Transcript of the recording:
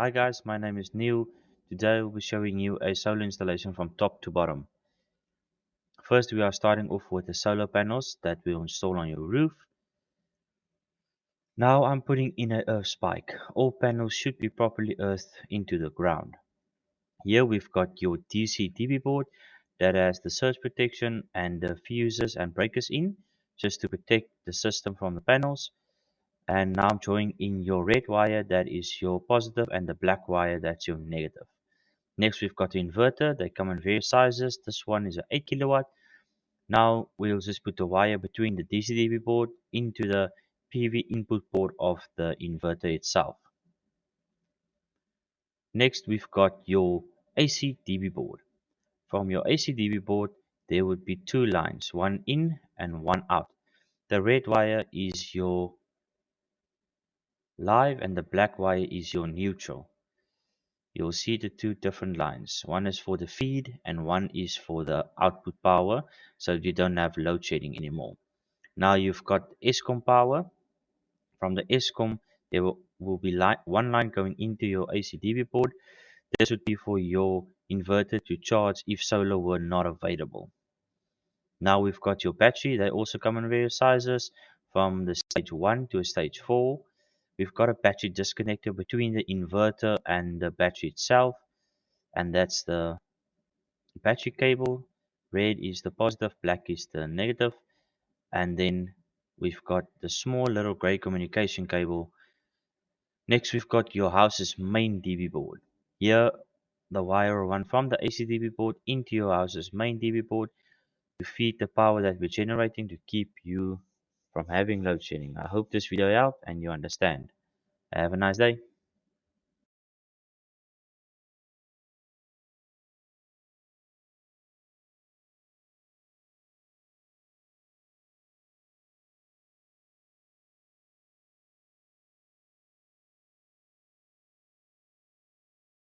Hi guys, my name is Neil. Today we'll be showing you a solar installation from top to bottom. First we are starting off with the solar panels that we'll install on your roof. Now I'm putting in an earth spike. All panels should be properly earthed into the ground. Here we've got your DCDB board that has the surge protection and the fuses and breakers in, just to protect the system from the panels. And now I'm drawing in your red wire, that is your positive, and the black wire, that's your negative. Next we've got the inverter. They come in various sizes. This one is an 8 kilowatt. Now we'll just put the wire between the DCDB board into the PV input port of the inverter itself. Next we've got your ACDB board. From your ACDB board there would be two lines, one in and one out. The red wire is your live and the black wire is your neutral. You'll see the two different lines. One is for the feed and one is for the output power, so you don't have load shedding anymore. Now you've got ESCOM power. From the ESCOM, there will be one line going into your ACDB board. This would be for your inverter to charge if solar were not available. Now we've got your battery. They also come in various sizes, from the stage 1 to a stage 4. We've got a battery disconnector between the inverter and the battery itself, and that's the battery cable. Red is the positive, black is the negative, and then we've got the small little gray communication cable. Next we've got your house's main DB board. Here the wire will run from the ACDB board into your house's main DB board to feed the power that we're generating to keep you from having load shedding. I hope this video helped and you understand. Have a nice day.